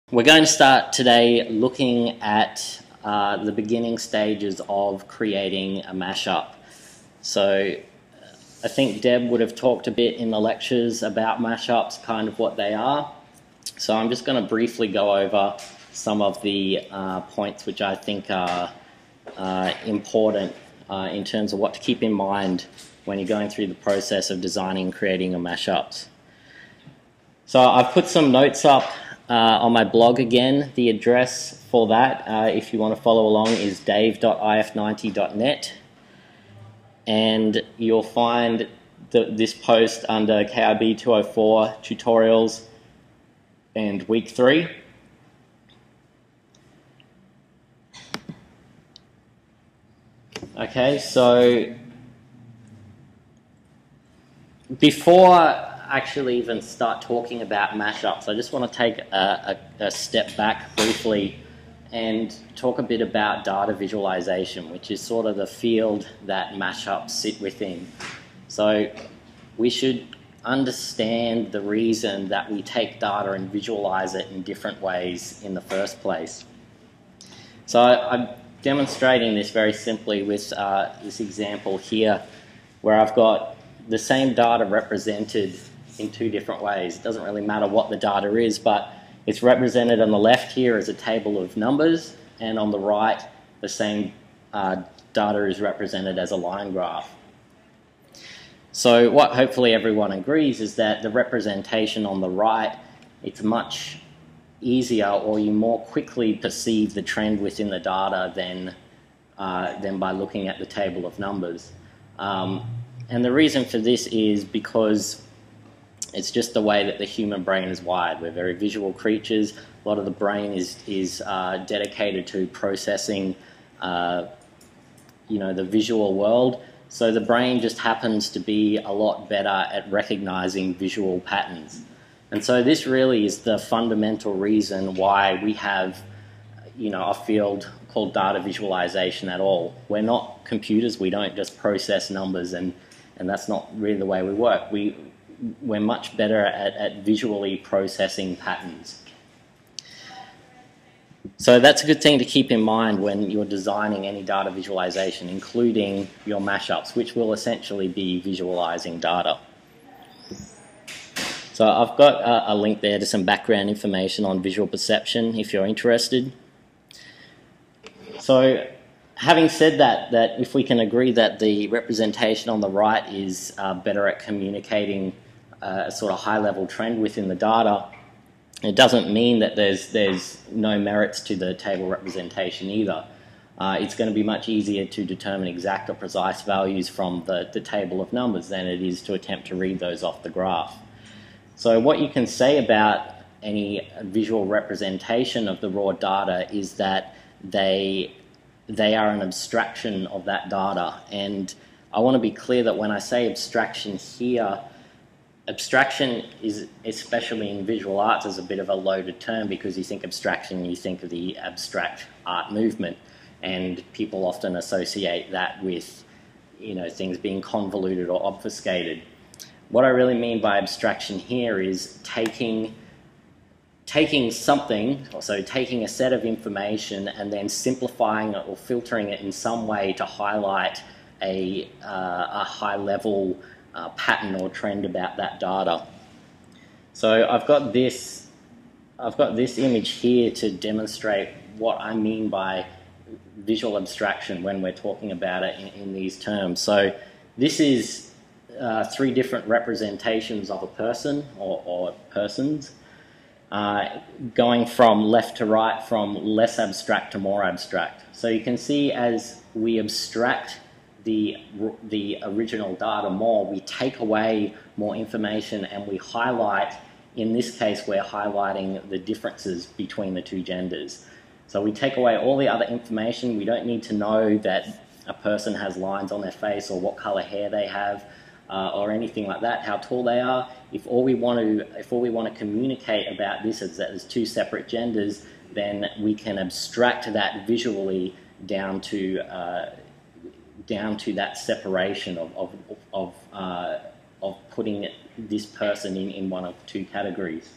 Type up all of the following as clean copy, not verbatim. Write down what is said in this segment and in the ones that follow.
We're going to start today looking at the beginning stages of creating a mashup. So I think Deb would have talked a bit in the lectures about mashups, kind of what they are. So I'm just going to briefly go over some of the points which I think are important in terms of what to keep in mind when you're going through the process of designing and creating your mashups. So I've put some notes up on my blog again. The address for that, if you want to follow along, is dave.if90.net, and you'll find this post under KIB204 tutorials and week 3. Okay, so before actually even start talking about mashups, I just want to take a step back briefly and talk a bit about data visualization, which is sort of the field that mashups sit within. So we should understand the reason that we take data and visualize it in different ways in the first place. So I'm demonstrating this very simply with this example here, where I've got the same data represented in two different ways. It doesn't really matter what the data is, but it's represented on the left here as a table of numbers, and on the right the same data is represented as a line graph. So what hopefully everyone agrees is that the representation on the right, it's much easier, or you more quickly perceive the trend within the data than by looking at the table of numbers. And the reason for this is because it's just the way that the human brain is wired. We're very visual creatures. A lot of the brain is dedicated to processing, the visual world. So the brain just happens to be a lot better at recognizing visual patterns. And so this really is the fundamental reason why we have, a field called data visualization at all. We're not computers. We don't just process numbers, and that's not really the way we work. We're much better at visually processing patterns. So that's a good thing to keep in mind when you're designing any data visualization, including your mashups, which will essentially be visualizing data. So I've got a link there to some background information on visual perception if you're interested. So having said that if we can agree that the representation on the right is better at communicating a sort of high-level trend within the data, it doesn't mean that there's no merits to the table representation either. It's going to be much easier to determine exact or precise values from the table of numbers than it is to attempt to read those off the graph. So what you can say about any visual representation of the raw data is that they are an abstraction of that data. And I want to be clear that when I say abstraction here, abstraction is, especially in visual arts, is a bit of a loaded term, because you think abstraction, you think of the abstract art movement, and people often associate that with things being convoluted or obfuscated. What I really mean by abstraction here is taking something, so taking a set of information and then simplifying it or filtering it in some way to highlight a high-level pattern or trend about that data. So I've got this image here to demonstrate what I mean by visual abstraction when we're talking about it in these terms. So this is 3 different representations of a person or persons, going from left to right, from less abstract to more abstract. So you can see as we abstract the original data more, we take away more information and we highlight. In this case, we're highlighting the differences between the two genders. So we take away all the other information. We don't need to know that a person has lines on their face or what color hair they have, or anything like that, how tall they are. If all we want to communicate about this is that there's 2 separate genders, then we can abstract that visually down to that separation of putting this person in one of 2 categories.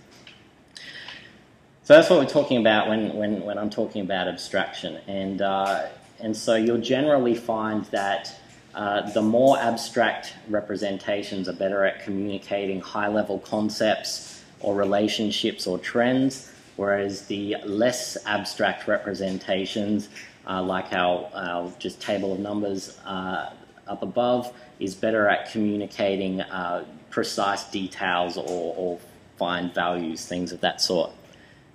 So that's what we're talking about when I'm talking about abstraction. And so you'll generally find that the more abstract representations are better at communicating high-level concepts or relationships or trends, whereas the less abstract representations, like our just table of numbers up above, is better at communicating precise details or fine values, things of that sort.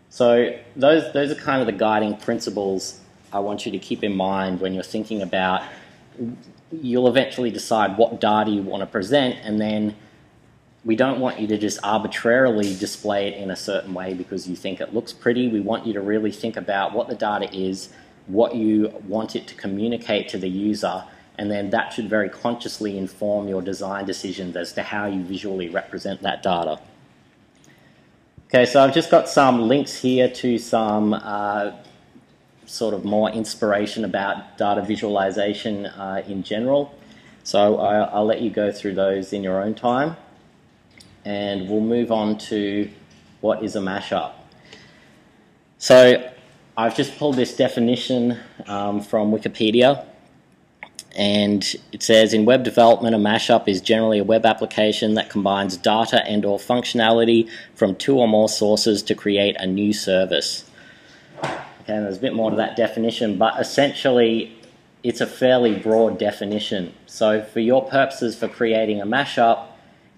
So those are kind of the guiding principles I want you to keep in mind when you're thinking about. You'll eventually decide what data you want to present, and then we don't want you to just arbitrarily display it in a certain way because you think it looks pretty. We want you to really think about what the data is, what you want it to communicate to the user, and then that should very consciously inform your design decisions as to how you visually represent that data. Okay, so I've just got some links here to some sort of more inspiration about data visualization in general. So I'll let you go through those in your own time. And we'll move on to what is a mashup. So I've just pulled this definition from Wikipedia. And it says, in web development, a mashup is generally a web application that combines data and/or functionality from two or more sources to create a new service. Okay, there's a bit more to that definition, but essentially it's a fairly broad definition. So for your purposes for creating a mashup,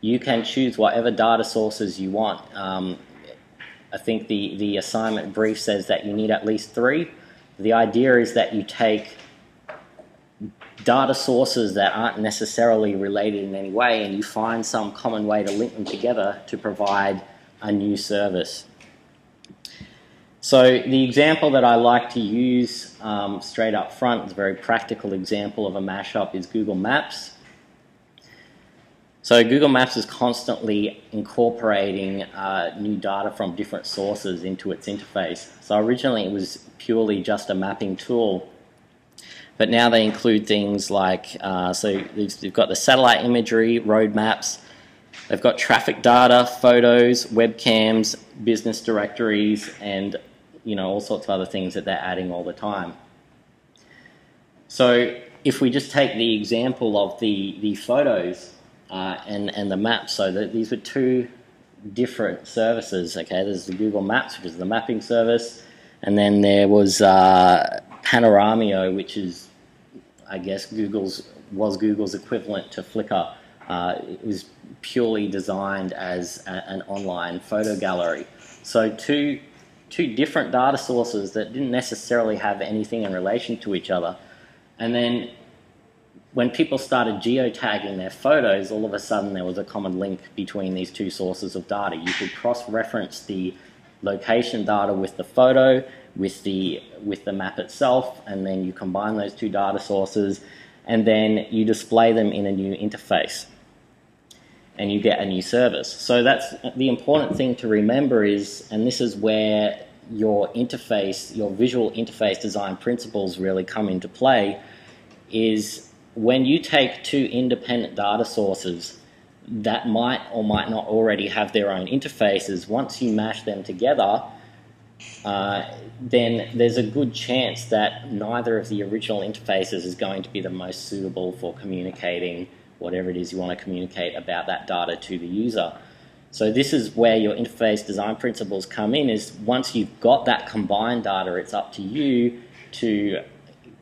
you can choose whatever data sources you want. I think the assignment brief says that you need at least 3. The idea is that you take data sources that aren't necessarily related in any way and you find some common way to link them together to provide a new service. So the example that I like to use straight up front, is a very practical example of a mashup, is Google Maps. So Google Maps is constantly incorporating new data from different sources into its interface. So originally it was purely just a mapping tool, but now they include things like, so they've got the satellite imagery, road maps, they've got traffic data, photos, webcams, business directories, and all sorts of other things that they're adding all the time. So if we just take the example of the photos and the maps, so these were 2 different services. Okay, there's the Google Maps, which is the mapping service, and then there was Panoramio, which is, I guess, Google's equivalent to Flickr. It was purely designed as an online photo gallery. So two different data sources that didn't necessarily have anything in relation to each other. And then when people started geotagging their photos, all of a sudden there was a common link between these 2 sources of data. You could cross-reference the location data with the photo, with the map itself, and then you combine those 2 data sources, and then you display them in a new interface, and you get a new service. So that's the important thing to remember is, and this is where your interface, your visual interface design principles really come into play, is when you take 2 independent data sources that might or might not already have their own interfaces, once you mash them together, then there's a good chance that neither of the original interfaces is going to be the most suitable for communicating whatever it is you want to communicate about that data to the user. So this is where your interface design principles come in, is once you've got that combined data, it's up to you to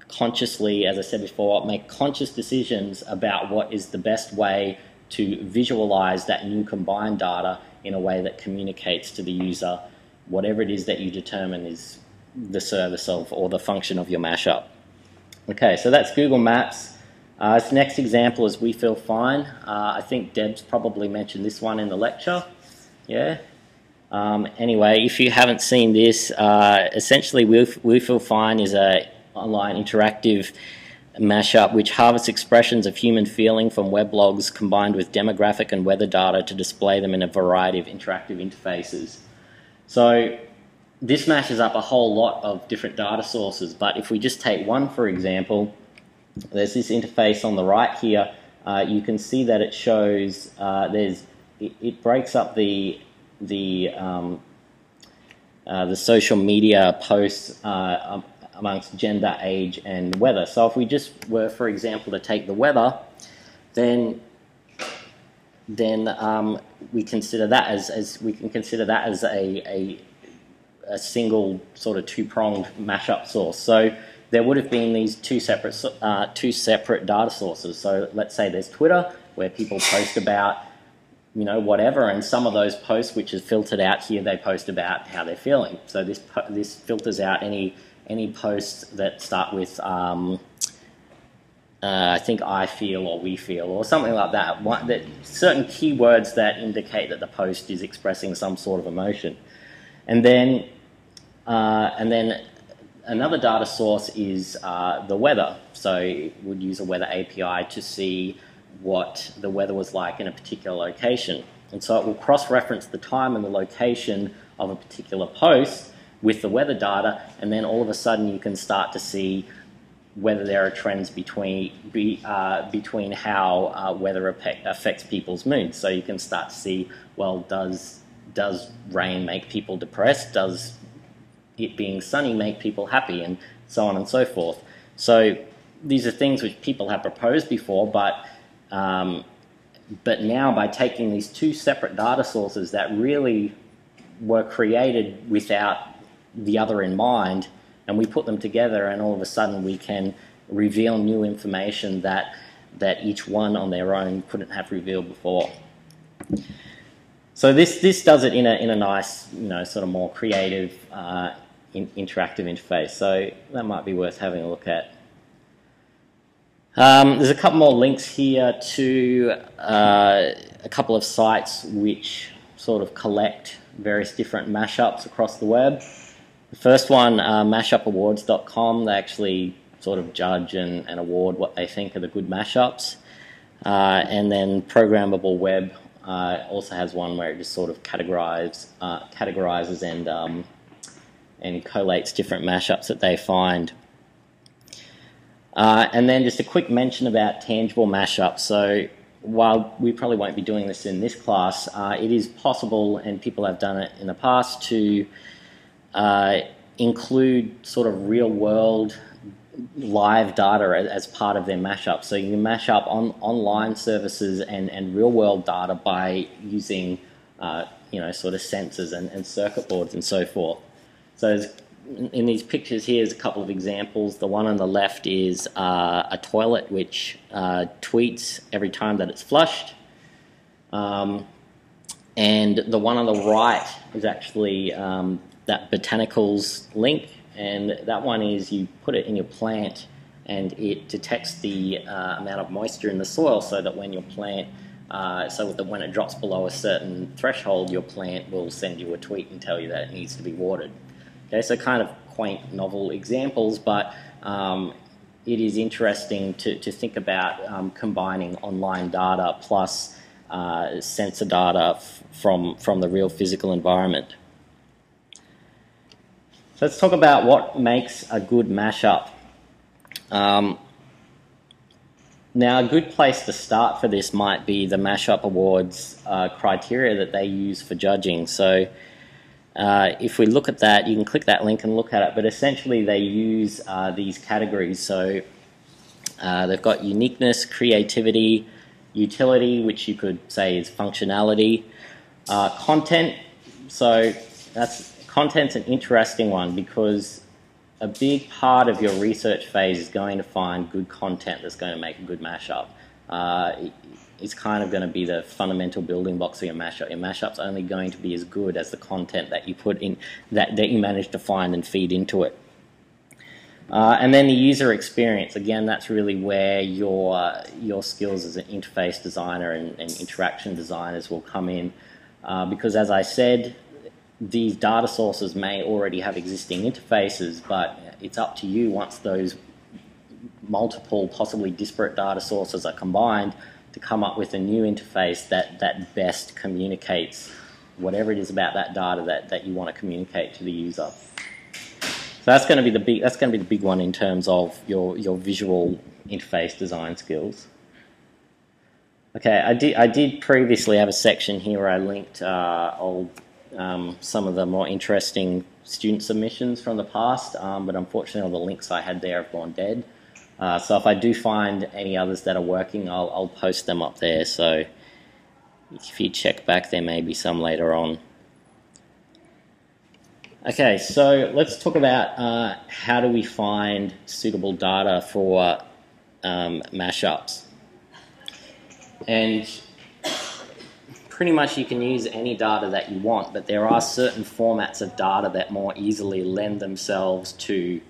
consciously, as I said before, make conscious decisions about what is the best way to visualize that new combined data in a way that communicates to the user whatever it is that you determine is the service of or the function of your mashup. Okay, so that's Google Maps. This next example is We Feel Fine. I think Deb's probably mentioned this one in the lecture. Yeah. Anyway, if you haven't seen this, essentially We Feel Fine is an online interactive mashup which harvests expressions of human feeling from weblogs combined with demographic and weather data to display them in a variety of interactive interfaces. So this mashes up a whole lot of different data sources, but if we just take one, for example, there's this interface on the right here. You can see that it shows, it breaks up the the social media posts amongst gender, age, and weather. So if we just were, for example, to take the weather, then we consider that as we can consider that as a single sort of two-pronged mashup source. So there would have been these two separate data sources. So let's say there's Twitter, where people post about, you know, whatever, and some of those posts, which is filtered out here, they post about how they're feeling. So this filters out any posts that start with I think I feel or we feel or something like that. Certain keywords that indicate that the post is expressing some sort of emotion. And then another data source is the weather. So it would use a weather API to see what the weather was like in a particular location. And so it will cross-reference the time and the location of a particular post with the weather data, and then all of a sudden you can start to see whether there are trends between how weather affects people's moods. So you can start to see, well, does rain make people depressed? Does it being sunny make people happy? And so on and so forth. So these are things which people have proposed before, but now by taking these two separate data sources that really were created without the other in mind, and we put them together, and all of a sudden we can reveal new information that each one on their own couldn't have revealed before. So this does it in a nice, you know, sort of more creative, interactive interface. So that might be worth having a look at. There's a couple more links here to a couple of sites which sort of collect various different mashups across the web. The first one, mashupawards.com, they actually sort of judge and award what they think are the good mashups. And then Programmable Web also has one where it just sort of categorizes and collates different mashups that they find. And then just a quick mention about tangible mashups. So while we probably won't be doing this in this class, it is possible, and people have done it in the past, to include sort of real-world live data as part of their mashup. So you can mash up online services and real-world data by using, you know, sort of sensors and circuit boards and so forth. So in these pictures here is a couple of examples. The one on the left is a toilet which tweets every time that it's flushed. And the one on the right is actually that botanicals link, and that one is you put it in your plant and it detects the amount of moisture in the soil, so that when your plant, when it drops below a certain threshold, your plant will send you a tweet and tell you that it needs to be watered. Okay, so kind of quaint, novel examples, but it is interesting to think about combining online data plus sensor data from the real physical environment. So let's talk about what makes a good mashup. Now, a good place to start for this might be the Mashup Awards criteria that they use for judging. So if we look at that, you can click that link and look at it, but essentially they use these categories. So they've got uniqueness, creativity, utility, which you could say is functionality, content. So content's an interesting one, because a big part of your research phase is going to find good content that's going to make a good mashup. It's kind of going to be the fundamental building blocks of your mashup. Your mashup's only going to be as good as the content that you put in, that you manage to find and feed into it. And then the user experience. Again, that's really where your skills as an interface designer and interaction designers will come in, because as I said, these data sources may already have existing interfaces, but it's up to you, once those multiple, possibly disparate data sources are combined, to come up with a new interface that best communicates whatever it is about that data that you want to communicate to the user. So that's going to be the big one in terms of your visual interface design skills. Okay, I did previously have a section here where I linked old some of the more interesting student submissions from the past, but unfortunately all the links I had there have gone dead. So if I do find any others that are working, I'll post them up there. So if you check back, there may be some later on. Okay, so let's talk about how do we find suitable data for mashups. And pretty much you can use any data that you want, but there are certain formats of data that more easily lend themselves to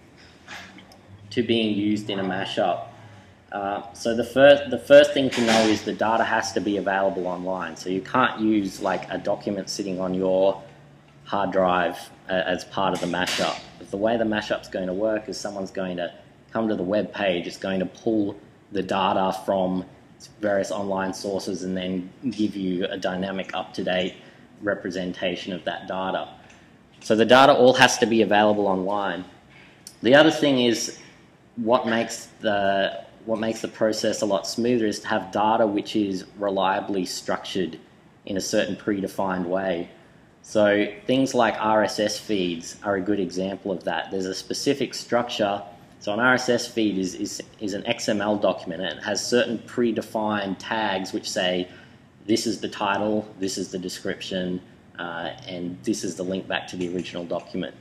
being used in a mashup. So the first thing to know is the data has to be available online. So you can't use like a document sitting on your hard drive as part of the mashup. But the way the mashup's going to work is someone's going to come to the web page, it's going to pull the data from various online sources and then give you a dynamic, up-to-date representation of that data. So the data all has to be available online. The other thing is what makes the process a lot smoother is to have data which is reliably structured in a certain predefined way. So things like RSS feeds are a good example of that. There's a specific structure. So an RSS feed is an XML document, and it has certain predefined tags which say this is the title, this is the description, and this is the link back to the original document.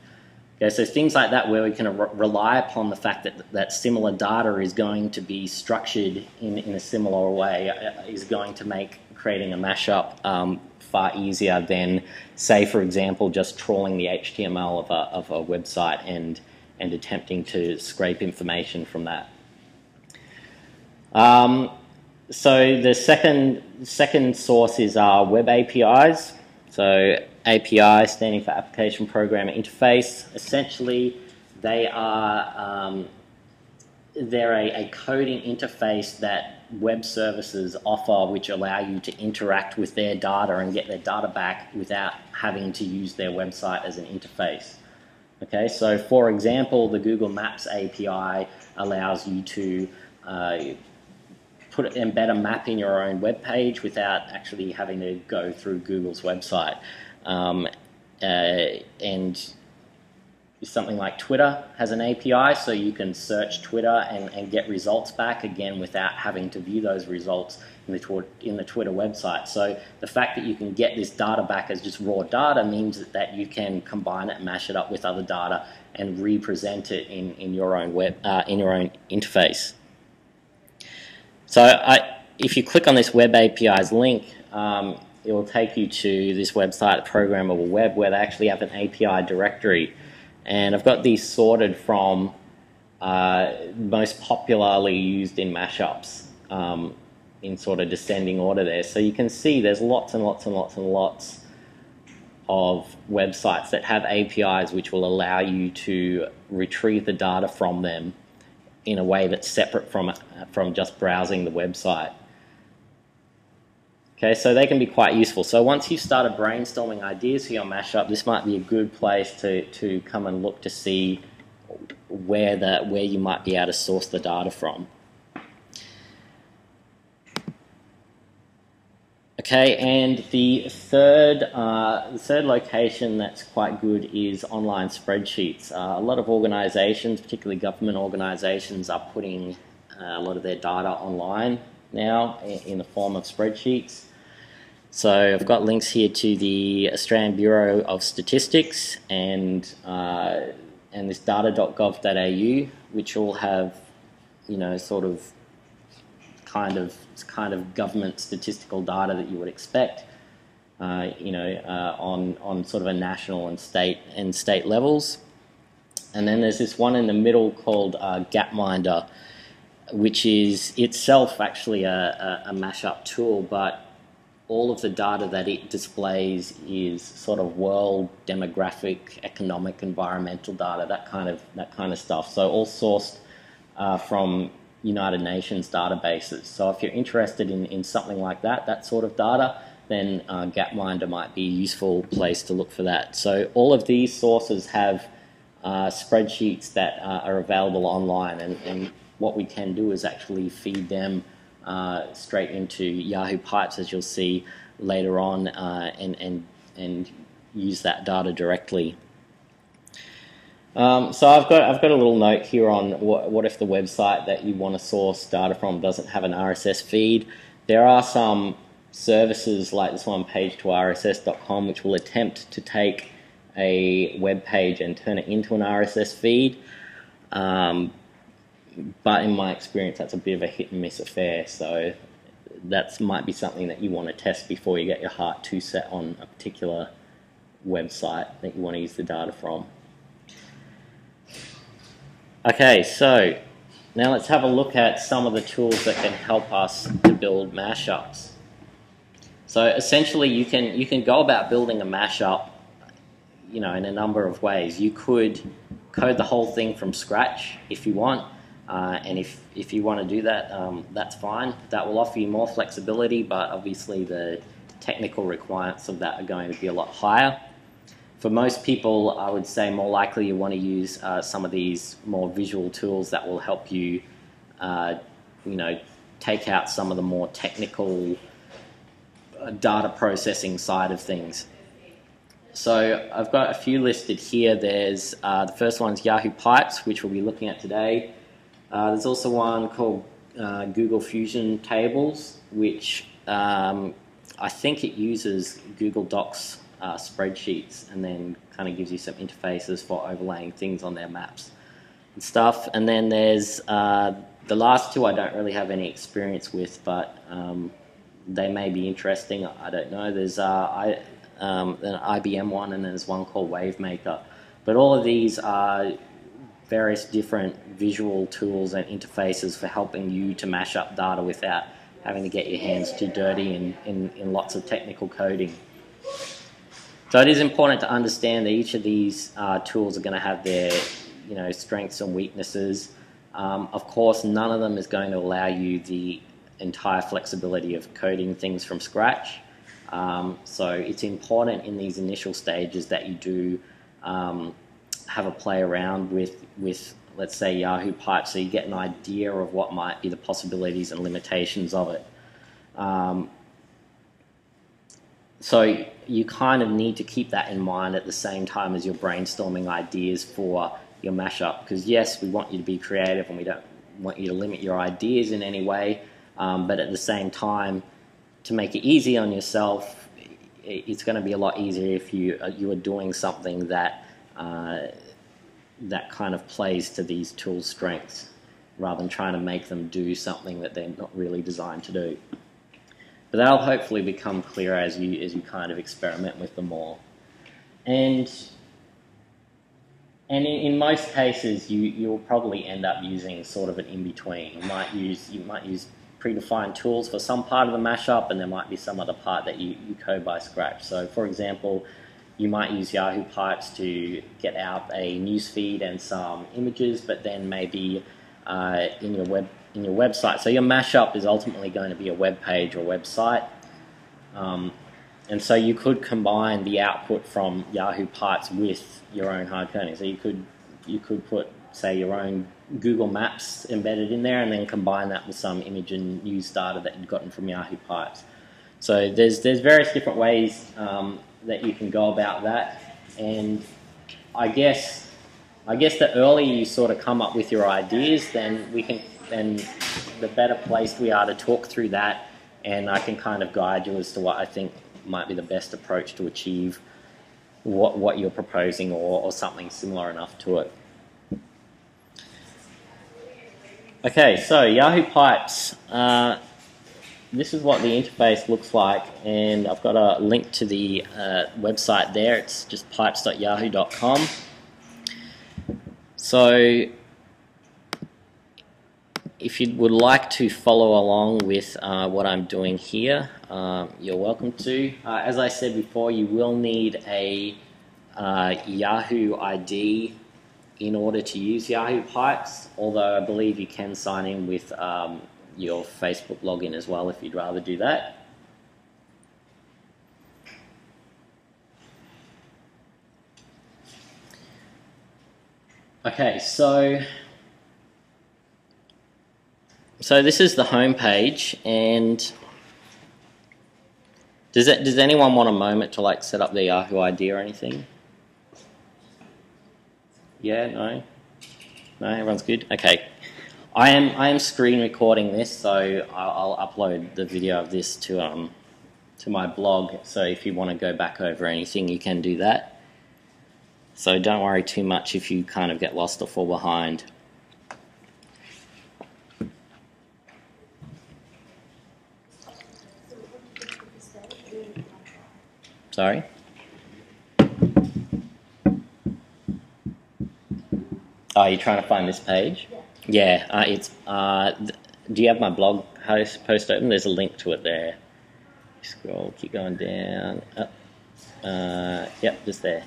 Okay, so things like that where we can rely upon the fact that similar data is going to be structured in a similar way is going to make creating a mashup far easier than, say, for example, just trawling the HTML of a website and attempting to scrape information from that. So the second source is our web APIs. So API standing for Application Programmer Interface. Essentially, they're a coding interface that web services offer, which allow you to interact with their data and get their data back without having to use their website as an interface. Okay, so for example, the Google Maps API allows you to embed a map in your own web page without actually having to go through Google's website. And something like Twitter has an API, so you can search Twitter and get results back, again, without having to view those results in the Twitter website. So the fact that you can get this data back as just raw data means that you can combine it, mash it up with other data, and represent it in your own in your own interface. So if you click on this Web APIs link, it will take you to this website, Programmable Web, where they actually have an API directory. And I've got these sorted from most popularly used in mashups in sort of descending order there. So you can see there's lots and lots and lots and lots of websites that have APIs which will allow you to retrieve the data from them in a way that's separate from just browsing the website. Okay, so they can be quite useful. So once you've started brainstorming ideas for your mashup, this might be a good place to come and look to see where you might be able to source the data from. Okay, and the third location that's quite good is online spreadsheets. A lot of organisations, particularly government organisations, are putting a lot of their data online now in the form of spreadsheets. So I've got links here to the Australian Bureau of Statistics and this data.gov.au, which all have, you know, sort of kind of government statistical data that you would expect, you know, on sort of a national and state levels. And then there's this one in the middle called Gapminder, which is itself actually a mashup tool, but all of the data that it displays is sort of world demographic, economic, environmental data, that kind of stuff. So all sourced from United Nations databases. So if you're interested in something like that sort of data, then Gapminder might be a useful place to look for that. So all of these sources have spreadsheets that are available online, and what we can do is actually feed them straight into Yahoo Pipes, as you'll see later on, and use that data directly. So I've got a little note here on what if the website that you want to source data from doesn't have an RSS feed. There are some services like this one, page2rss.com, which will attempt to take a web page and turn it into an RSS feed. But in my experience, that's a bit of a hit and miss affair. So that might be something that you want to test before you get your heart too set on a particular website that you want to use the data from. Okay, so now let's have a look at some of the tools that can help us to build mashups. So essentially, you can go about building a mashup, in a number of ways. You could code the whole thing from scratch if you want, and if you want to do that, that's fine. That will offer you more flexibility, but obviously the technical requirements of that are going to be a lot higher. For most people, I would say more likely you want to use some of these more visual tools that will help you, take out some of the more technical data processing side of things. So I've got a few listed here. There's the first one's Yahoo Pipes, which we'll be looking at today. There's also one called Google Fusion Tables, which I think it uses Google Docs spreadsheets and then kind of gives you some interfaces for overlaying things on their maps and stuff. And then there's the last two I don't really have any experience with, but they may be interesting. I don't know. There's an IBM one, and there's one called WaveMaker. But all of these are various different visual tools and interfaces for helping you to mash up data without having to get your hands too dirty in lots of technical coding. So it is important to understand that each of these tools are going to have their strengths and weaknesses. Of course, none of them is going to allow you the entire flexibility of coding things from scratch. So it's important in these initial stages that you do have a play around with let's say Yahoo Pipes, so you get an idea of what might be the possibilities and limitations of it. So you kind of need to keep that in mind at the same time as you're brainstorming ideas for your mashup, because yes, we want you to be creative and we don't want you to limit your ideas in any way, but at the same time, to make it easy on yourself, it's going to be a lot easier if you are doing something that that kind of plays to these tools' strengths, rather than trying to make them do something that they're not really designed to do. But that'll hopefully become clearer as you kind of experiment with them more. And in most cases, you'll probably end up using sort of an in-between. You might use predefined tools for some part of the mashup, and there might be some other part that you code by scratch. So, for example, you might use Yahoo Pipes to get out a newsfeed and some images, but then maybe in your website. So your mashup is ultimately going to be a web page or website, and so you could combine the output from Yahoo Pipes with your own hard coding. So you could put, say, your own Google Maps embedded in there, and then combine that with some image and news data that you've gotten from Yahoo Pipes. So there's various different ways that you can go about that, and I guess the earlier you sort of come up with your ideas, then the better placed we are to talk through that, and I can kind of guide you as to what I think might be the best approach to achieve what you're proposing, or something similar enough to it. Okay, so Yahoo Pipes. This is what the interface looks like, and I've got a link to the website there. It's just pipes.yahoo.com. So if you would like to follow along with what I'm doing here, you're welcome to. As I said before, you will need a Yahoo ID in order to use Yahoo Pipes, although I believe you can sign in with your Facebook login as well if you'd rather do that. Okay, so this is the home page, and Does anyone want a moment to like set up their Yahoo ID or anything? Yeah, no? No, everyone's good? Okay. I am screen recording this, so I'll upload the video of this to my blog, so if you want to go back over anything, you can do that. So don't worry too much if you kind of get lost or fall behind. Sorry? Oh, you're trying to find this page? Yeah, it's. Do you have my blog post open? There's a link to it there. Scroll, keep going down. Up. Yep, just there.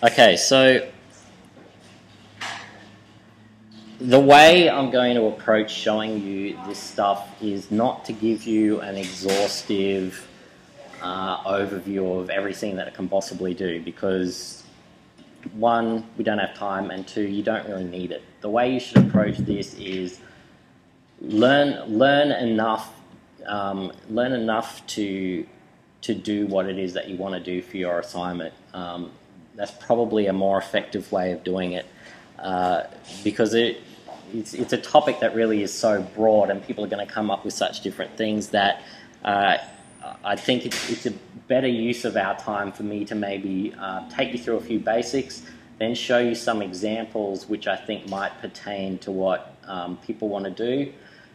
Okay, so the way I'm going to approach showing you this stuff is not to give you an exhaustive overview of everything that it can possibly do, because one, we don't have time, and two, you don't really need it. The way you should approach this is learn enough to do what it is that you want to do for your assignment. That's probably a more effective way of doing it, because it's a topic that really is so broad, and people are going to come up with such different things that I think it's a better use of our time for me to maybe take you through a few basics, then show you some examples which I think might pertain to what people want to do.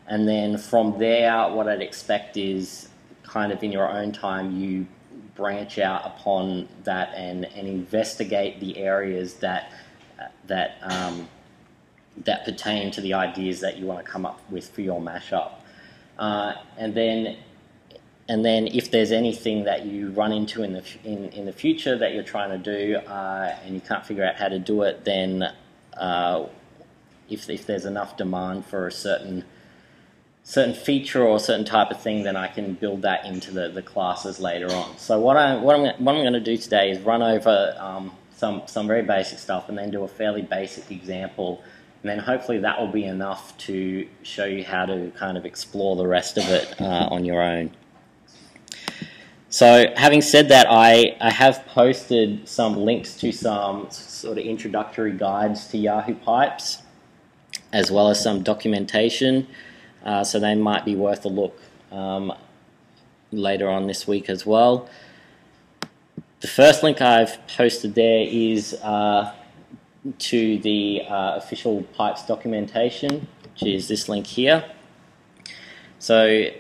And then from there, what I'd expect is kind of in your own time, you branch out upon that and investigate the areas that pertain to the ideas that you want to come up with for your mashup. And then if there's anything that you run into in the future that you're trying to do and you can't figure out how to do it, then if there's enough demand for a certain feature or a certain type of thing, then I can build that into the classes later on. So what I'm going to do today is run over some very basic stuff and then do a fairly basic example, and then hopefully that will be enough to show you how to kind of explore the rest of it on your own. So having said that, I have posted some links to some sort of introductory guides to Yahoo Pipes, as well as some documentation. So they might be worth a look later on this week as well. The first link I've posted there is to the official Pipes documentation, which is this link here. So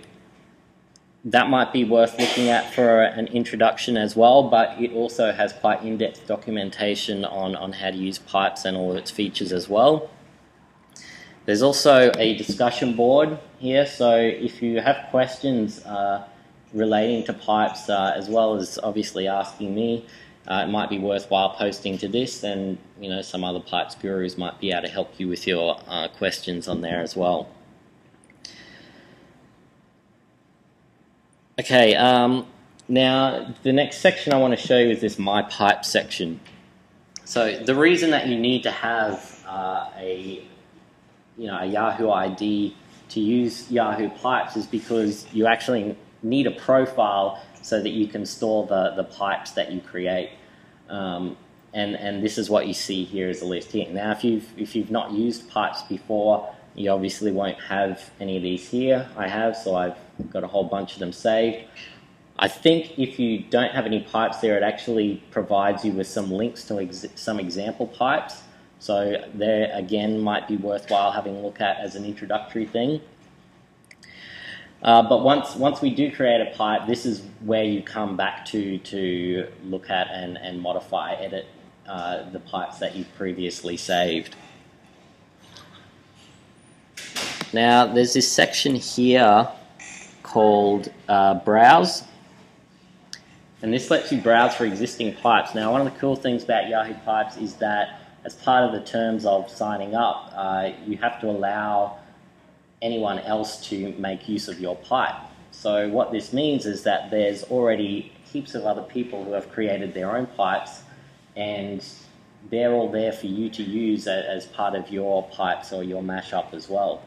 that might be worth looking at for an introduction as well, but it also has quite in-depth documentation on how to use pipes and all of its features as well. There's also a discussion board here, so if you have questions relating to pipes, as well as obviously asking me, it might be worthwhile posting to this, and some other pipes gurus might be able to help you with your questions on there as well. Okay, now the next section I want to show you is this My Pipe section. So the reason that you need to have a Yahoo ID to use Yahoo Pipes is because you actually need a profile so that you can store the pipes that you create. And this is what you see here as a list here. Now, if you've not used pipes before, you obviously won't have any of these here. I have, so I've got a whole bunch of them saved. I think if you don't have any pipes there, it actually provides you with some links to some example pipes. So there, again, might be worthwhile having a look at as an introductory thing. But once we do create a pipe, this is where you come back to look at and modify, edit the pipes that you've previously saved. Now, there's this section here called Browse, and this lets you browse for existing pipes. Now, one of the cool things about Yahoo Pipes is that as part of the terms of signing up, you have to allow anyone else to make use of your pipe. So what this means is that there's already heaps of other people who have created their own pipes, and they're all there for you to use as part of your pipes or your mashup as well.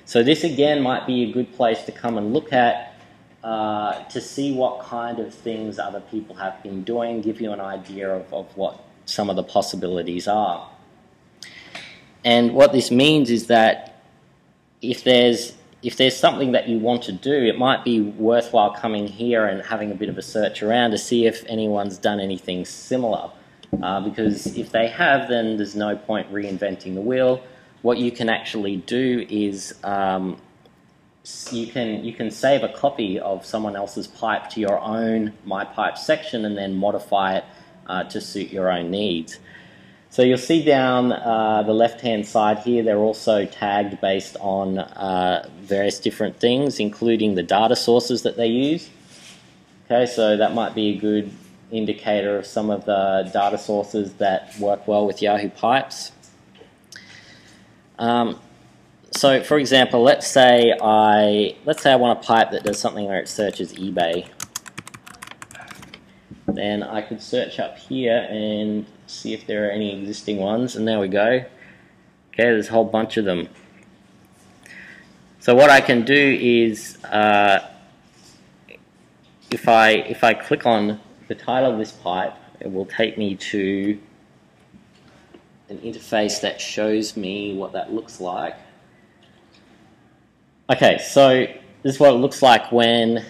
So this again might be a good place to come and look at to see what kind of things other people have been doing, give you an idea of what some of the possibilities are. And what this means is that if there's something that you want to do, it might be worthwhile coming here and having a bit of a search around to see if anyone's done anything similar. Because if they have, then there's no point reinventing the wheel. What you can actually do is you can save a copy of someone else's pipe to your own My Pipe section and then modify it to suit your own needs. So you'll see down the left-hand side here, they're also tagged based on various different things, including the data sources that they use. Okay, so that might be a good indicator of some of the data sources that work well with Yahoo Pipes. So, for example, let's say I want a pipe that does something where it searches eBay. Then I could search up here and see if there are any existing ones, and there we go. Okay, there's a whole bunch of them. So what I can do is, if I click on the title of this pipe, it will take me to an interface that shows me what that looks like. Okay, so this is what it looks like when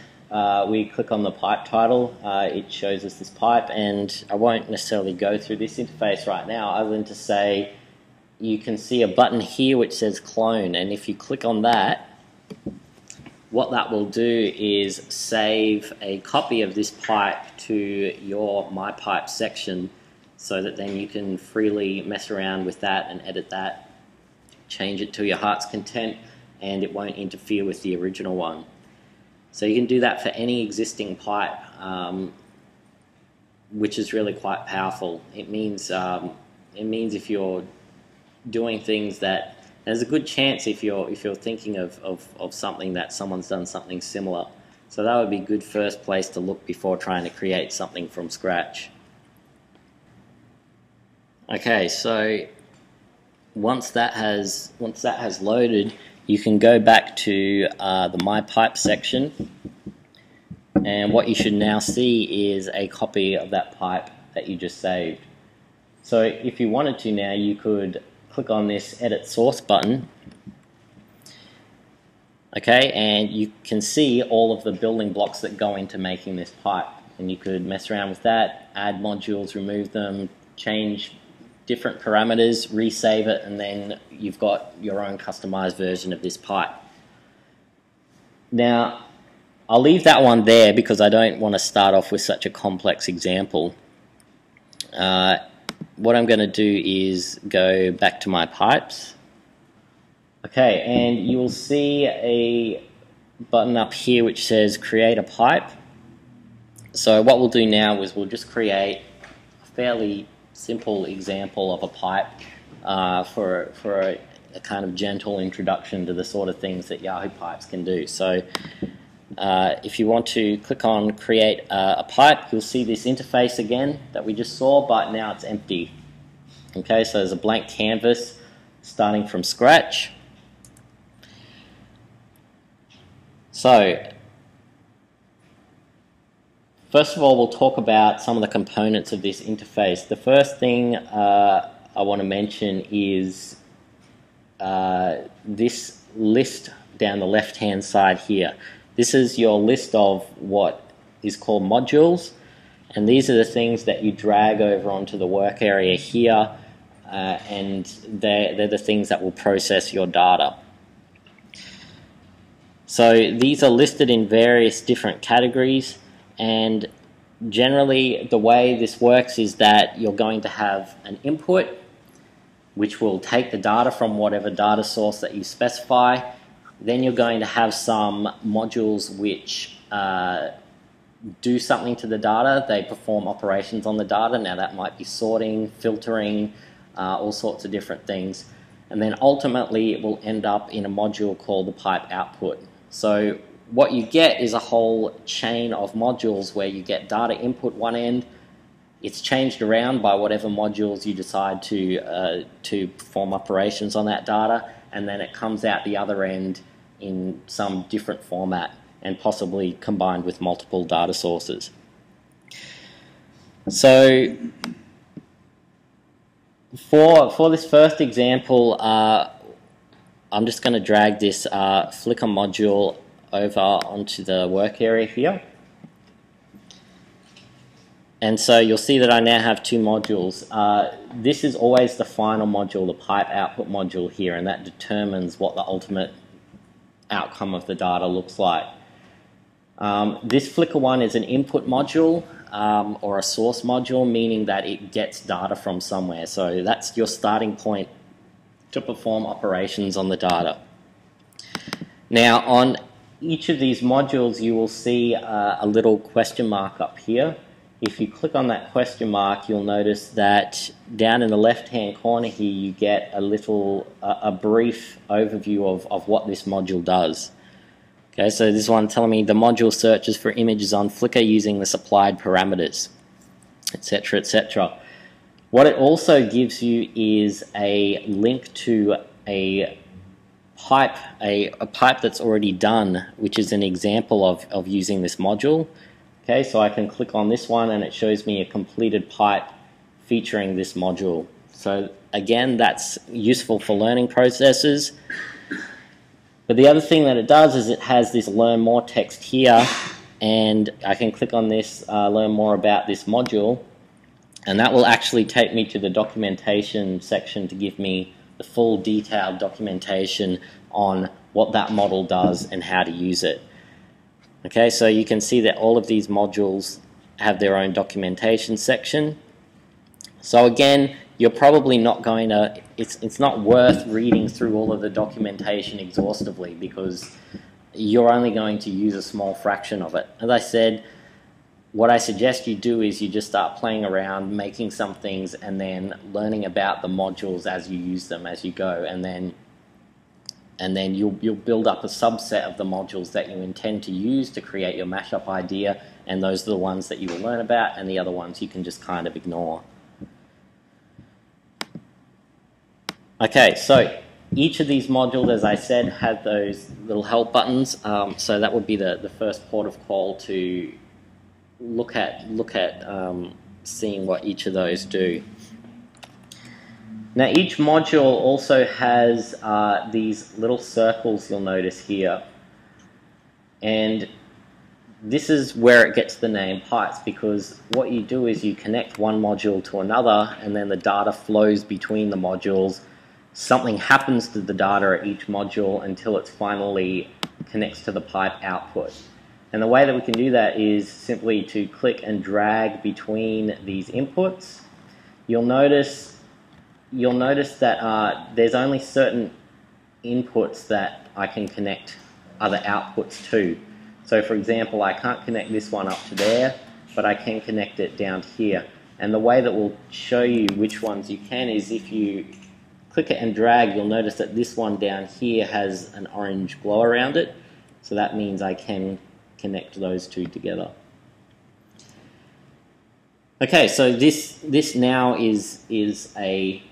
we click on the pipe title. It shows us this pipe, and I won't necessarily go through this interface right now other than to say you can see a button here which says clone, and if you click on that, what that will do is save a copy of this pipe to your My Pipe section so that then you can freely mess around with that and edit that, change it to your heart's content, and it won't interfere with the original one. So you can do that for any existing pipe, which is really quite powerful. It means if you're doing things that there's a good chance if you're thinking of something that someone's done something similar. So that would be a good first place to look before trying to create something from scratch. Okay, so once that has loaded, you can go back to the My Pipe section, and what you should now see is a copy of that pipe that you just saved. So if you wanted to now, you could click on this Edit Source button, okay, and you can see all of the building blocks that go into making this pipe, and you could mess around with that, add modules, remove them, change different parameters, resave it, and then you've got your own customized version of this pipe. Now, I'll leave that one there because I don't want to start off with such a complex example. What I'm going to do is go back to my pipes. Okay, and you will see a button up here which says Create a Pipe. So what we'll do now is we'll just create a fairly simple example of a pipe for a kind of gentle introduction to the sort of things that Yahoo Pipes can do. So if you want to click on Create a Pipe, you'll see this interface again that we just saw, but now it's empty. Okay, so there's a blank canvas starting from scratch. So first of all, we'll talk about some of the components of this interface. The first thing I want to mention is this list down the left-hand side here. This is your list of what is called modules, and these are the things that you drag over onto the work area here, and they're the things that will process your data. So these are listed in various different categories, and generally the way this works is that you're going to have an input which will take the data from whatever data source that you specify. Then you're going to have some modules which do something to the data. They perform operations on the data. Now that might be sorting, filtering, all sorts of different things. And then ultimately it will end up in a module called the pipe output. So what you get is a whole chain of modules where you get data input one end, it's changed around by whatever modules you decide to perform operations on that data, and then it comes out the other end in some different format and possibly combined with multiple data sources. So for this first example, I'm just going to drag this Flickr module over onto the work area here. And so you'll see that I now have two modules. This is always the final module, the pipe output module here, and that determines what the ultimate outcome of the data looks like. This Flickr one is an input module or a source module, meaning that it gets data from somewhere. So that's your starting point to perform operations on the data. Now on each of these modules you will see a little question mark up here. If you click on that question mark, you'll notice that down in the left-hand corner here you get a brief overview of what this module does. Okay, so this one telling me the module searches for images on Flickr using the supplied parameters, etc., etc. What it also gives you is a link to a pipe that's already done, which is an example of using this module. Okay, so I can click on this one and it shows me a completed pipe featuring this module. So again, that's useful for learning processes. But the other thing that it does is it has this learn more text here, and I can click on this, learn more about this module, and that will actually take me to the documentation section to give me the full detailed documentation on what that model does and how to use it. Okay, so you can see that all of these modules have their own documentation section. So again, you're probably not going to, it's not worth reading through all of the documentation exhaustively because you're only going to use a small fraction of it. As I said, what I suggest you do is you just start playing around, making some things, and then learning about the modules as you use them, as you go, and then you'll build up a subset of the modules that you intend to use to create your mashup idea, and those are the ones that you will learn about, and the other ones you can just kind of ignore. Okay, so each of these modules, as I said, have those little help buttons, so that would be the first port of call to look at seeing what each of those do. Now each module also has these little circles you'll notice here, and this is where it gets the name pipes, because what you do is you connect one module to another and then the data flows between the modules. Something happens to the data at each module until it finally connects to the pipe output. And the way that we can do that is simply to click and drag between these inputs. You'll notice that there's only certain inputs that I can connect other outputs to. So for example, I can't connect this one up to there, but I can connect it down here. And the way that we'll show you which ones you can is if you click it and drag, you'll notice that this one down here has an orange glow around it. So that means I can connect those two together. Okay, so this now is a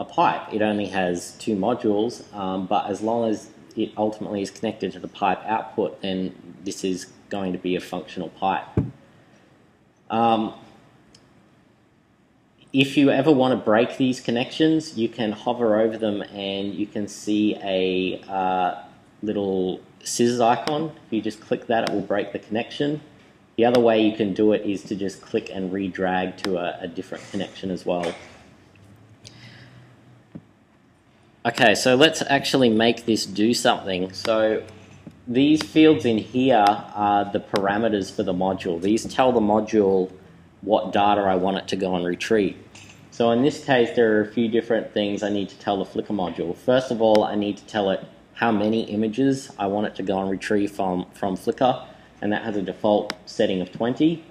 pipe. It only has two modules, but as long as it ultimately is connected to the pipe output, then this is going to be a functional pipe. If you ever want to break these connections, you can hover over them and you can see a little scissors icon. If you just click that, it will break the connection. The other way you can do it is to just click and re-drag to a different connection as well. Okay, so let's actually make this do something. So these fields in here are the parameters for the module. These tell the module what data I want it to go and retrieve. So in this case, there are a few different things I need to tell the Flickr module. First of all, I need to tell it how many images I want it to go and retrieve from Flickr, and that has a default setting of 20.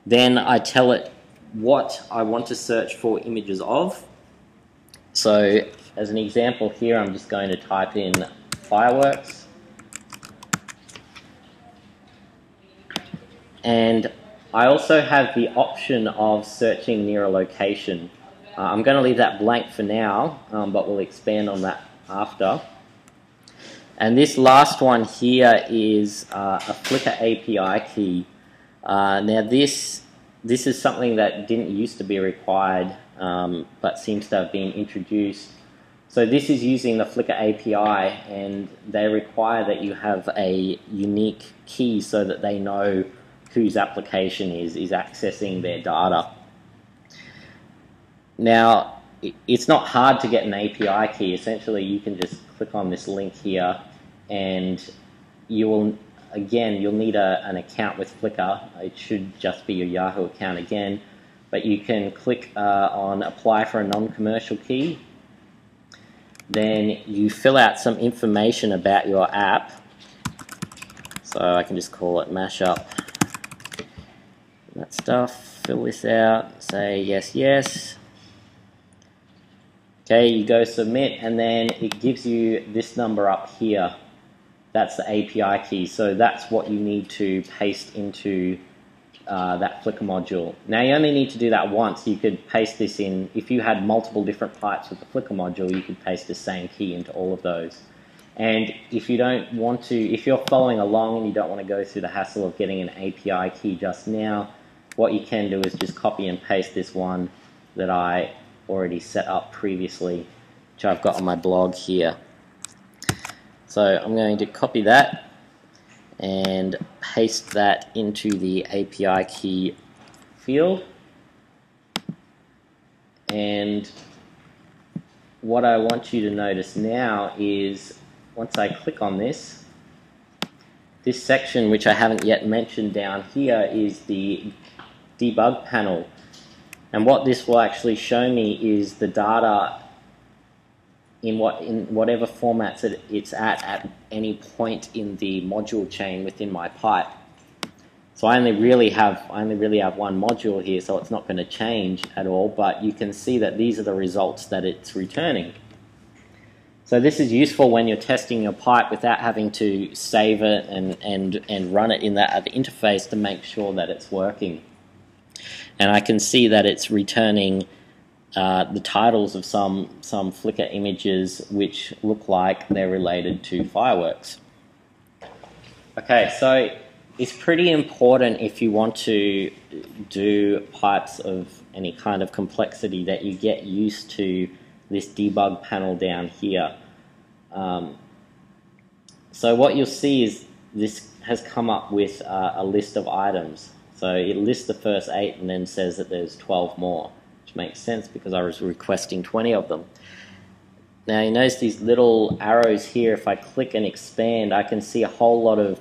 Then I tell it what I want to search for images of. So as an example here, I'm just going to type in fireworks. And I also have the option of searching near a location. I'm going to leave that blank for now, but we'll expand on that after. And this last one here is a Flickr API key. Now this is something that didn't used to be required, but seems to have been introduced. So this is using the Flickr API, and they require that you have a unique key so that they know whose application is accessing their data. Now, it's not hard to get an API key. Essentially, you can just click on this link here, and you'll need an account with Flickr. It should just be your Yahoo account again, but you can click on apply for a non-commercial key. Then you fill out some information about your app. So I can just call it mashup. That stuff, fill this out, say yes, yes. Okay, you go submit, and then it gives you this number up here. That's the API key, so that's what you need to paste into that Flickr module. Now you only need to do that once. You could paste this in, if you had multiple different pipes with the Flickr module, you could paste the same key into all of those. And if you don't want to, if you're following along and you don't want to go through the hassle of getting an API key just now, what you can do is just copy and paste this one that I already set up previously, which I've got on my blog here. So I'm going to copy that and paste that into the API key field. And what I want you to notice now is once I click on this section, which I haven't yet mentioned down here, is the Debug Panel. And what this will actually show me is the data in whatever formats it's at any point in the module chain within my pipe. So I only really have one module here, so it's not going to change at all, but you can see that these are the results that it's returning. So this is useful when you're testing your pipe without having to save it and run it in that other interface to make sure that it's working. And I can see that it's returning the titles of some Flickr images which look like they're related to fireworks. Okay, so it's pretty important if you want to do pipes of any kind of complexity that you get used to this debug panel down here. So what you'll see is this has come up with a list of items. So it lists the first 8 and then says that there's 12 more, which makes sense because I was requesting 20 of them. Now you notice these little arrows here. If I click and expand, I can see a whole lot of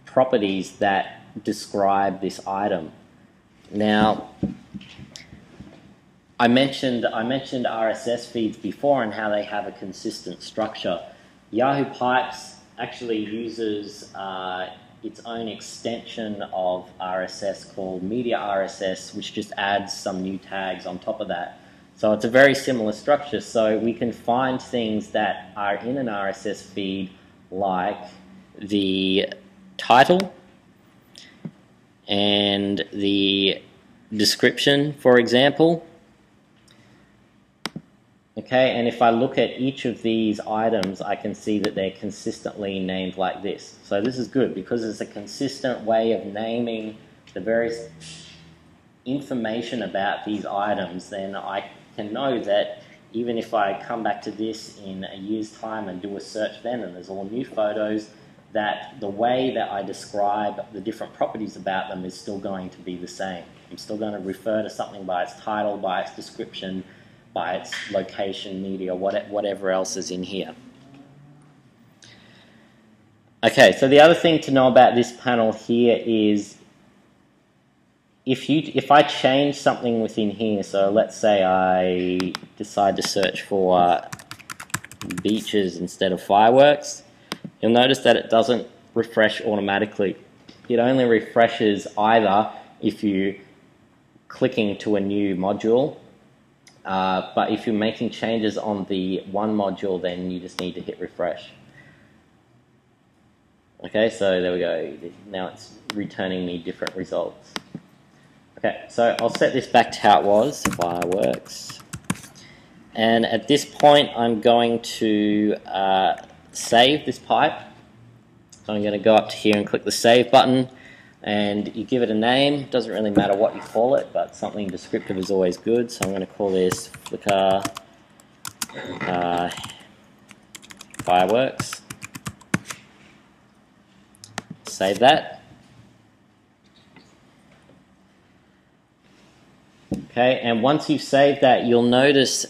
properties that describe this item. Now, I mentioned RSS feeds before and how they have a consistent structure. Yahoo Pipes actually uses its own extension of RSS called Media RSS, which just adds some new tags on top of that. So it's a very similar structure. So we can find things that are in an RSS feed like the title and the description, for example. Okay, and if I look at each of these items, I can see that they're consistently named like this. So this is good because it's a consistent way of naming the various information about these items. Then I can know that even if I come back to this in a year's time and do a search then and there's all new photos, that the way that I describe the different properties about them is still going to be the same. I'm still going to refer to something by its title, by its description, by its location, media, whatever else is in here. Okay, so the other thing to know about this panel here is if I change something within here, so let's say I decide to search for beaches instead of fireworks, you'll notice that it doesn't refresh automatically. It only refreshes either if you're clicking to a new module, but if you're making changes on the one module, then you just need to hit refresh. Okay, so there we go. Now it's returning me different results. Okay, so I'll set this back to how it was, fireworks. And at this point, I'm going to save this pipe. So I'm going to go up to here and click the save button, and you give it a name. Doesn't really matter what you call it, but something descriptive is always good. So I'm going to call this Flickr Fireworks. Save that. Okay, and once you've saved that, you'll notice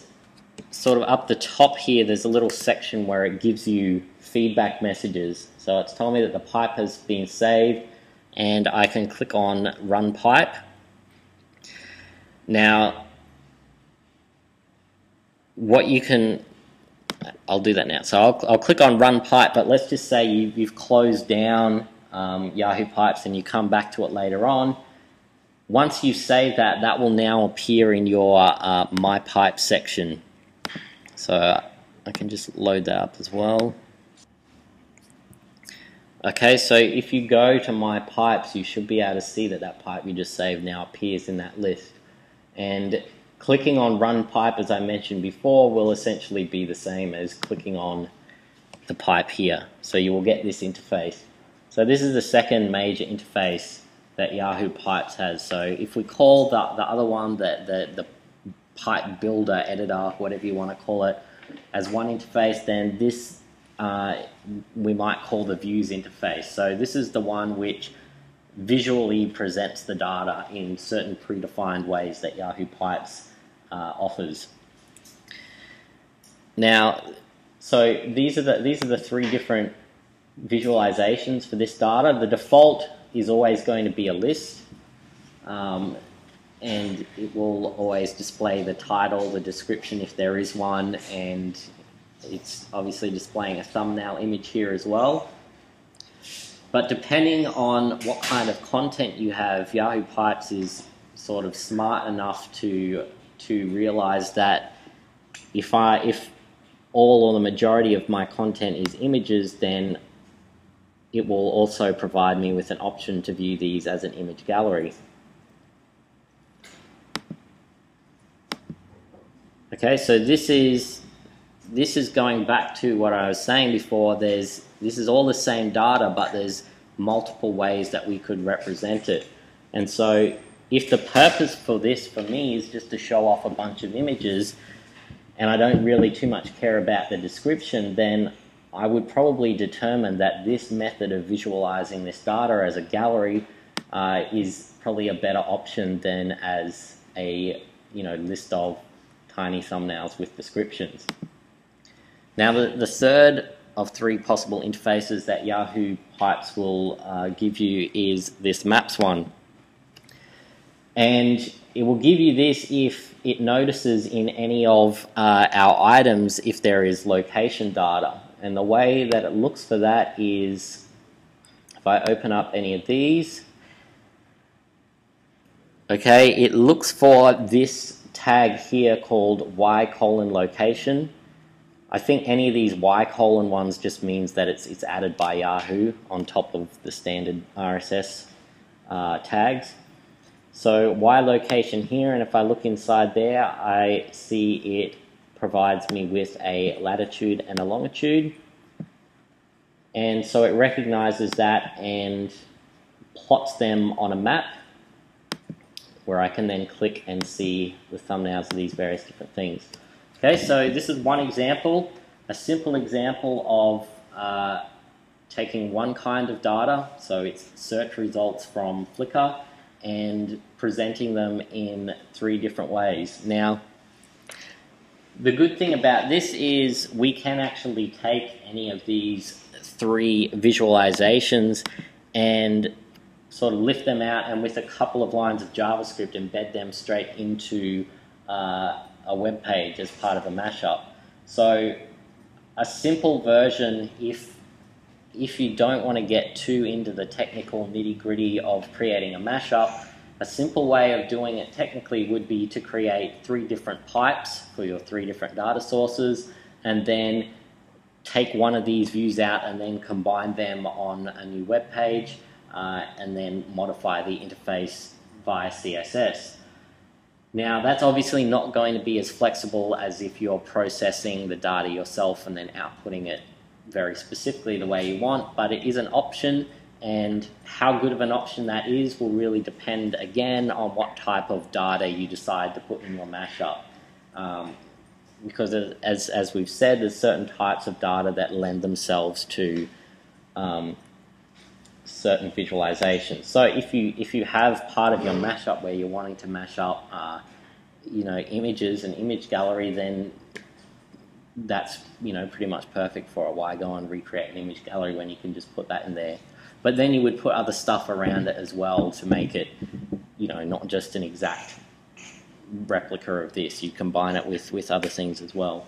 sort of up the top here, there's a little section where it gives you feedback messages. So it's telling me that the pipe has been saved, and I can click on Run Pipe. Now, what you can, I'll do that now. So I'll click on Run Pipe, but let's just say you've closed down Yahoo Pipes and you come back to it later on. Once you save that, that will now appear in your My Pipe section. So I can just load that up as well. Okay, so if you go to My Pipes, you should be able to see that that pipe you just saved now appears in that list. And clicking on Run Pipe, as I mentioned before, will essentially be the same as clicking on the pipe here. So you will get this interface. So this is the second major interface that Yahoo Pipes has. So if we call the other one, the pipe builder, editor, whatever you want to call it, as one interface, then this we might call the views interface. So this is the one which visually presents the data in certain predefined ways that Yahoo Pipes offers. Now, so these are the three different visualizations for this data. The default is always going to be a list, and it will always display the title, the description if there is one, and it's obviously displaying a thumbnail image here as well. But depending on what kind of content you have, Yahoo Pipes is sort of smart enough to realize that if all or the majority of my content is images, then it will also provide me with an option to view these as an image gallery. Okay, so this is going back to what I was saying before. This is all the same data, but there's multiple ways that we could represent it. And so if the purpose for this, for me, is just to show off a bunch of images, and I don't really too much care about the description, then I would probably determine that this method of visualizing this data as a gallery is probably a better option than as a list of tiny thumbnails with descriptions. Now the third of three possible interfaces that Yahoo Pipes will give you is this Maps one. And it will give you this if it notices in any of our items if there is location data. And the way that it looks for that is, if I open up any of these, okay, it looks for this tag here called y:"location. I think any of these y: ones just means that it's added by Yahoo on top of the standard RSS tags. So y:"location here, and if I look inside there, I see it provides me with a latitude and a longitude. And so it recognizes that and plots them on a map where I can then click and see the thumbnails of these various different things. Okay, so this is one example, a simple example of taking one kind of data, so it's search results from Flickr, and presenting them in three different ways. Now, the good thing about this is we can actually take any of these three visualizations and sort of lift them out, and with a couple of lines of JavaScript embed them straight into a web page as part of a mashup. So a simple version, if you don't want to get too into the technical nitty-gritty of creating a mashup, a simple way of doing it technically would be to create three different pipes for your three different data sources, and then take one of these views out and then combine them on a new web page, and then modify the interface via CSS. Now, that's obviously not going to be as flexible as if you're processing the data yourself and then outputting it very specifically the way you want, but it is an option, and how good of an option that is will really depend again on what type of data you decide to put in your mashup. Because as we've said, there's certain types of data that lend themselves to certain visualizations. So if you have part of your mashup where you're wanting to mash up images and image gallery, then that's pretty much perfect for it. Why go and recreate an image gallery when you can just put that in there? But then you would put other stuff around it as well to make it not just an exact replica of this. You combine it with other things as well.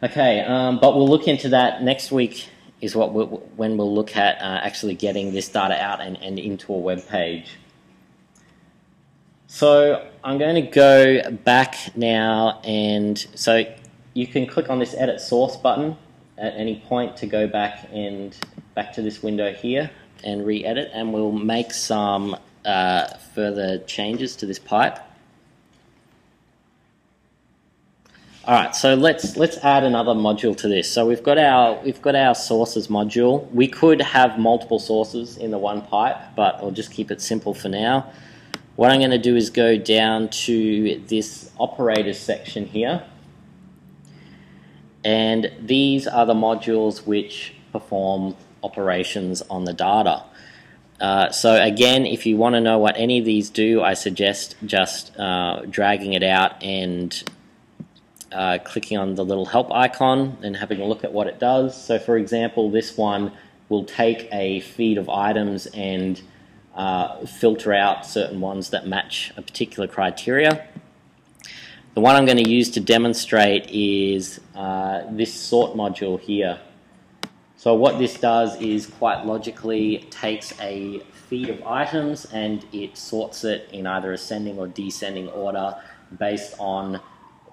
Okay, but we'll look into that next week. Is when we'll look at actually getting this data out and into a web page. So I'm going to go back now, and so you can click on this Edit Source button at any point to go back to this window here and re-edit, and we'll make some further changes to this pipe. All right, so let's add another module to this. So we've got our sources module. We could have multiple sources in the one pipe, but I'll just keep it simple for now. What I'm going to do is go down to this operators section here, and these are the modules which perform operations on the data. So again, if you want to know what any of these do, I suggest just dragging it out and clicking on the little help icon and having a look at what it does. So for example, this one will take a feed of items and filter out certain ones that match a particular criteria. The one I'm going to use to demonstrate is this sort module here. So what this does is quite logically takes a feed of items and it sorts it in either ascending or descending order based on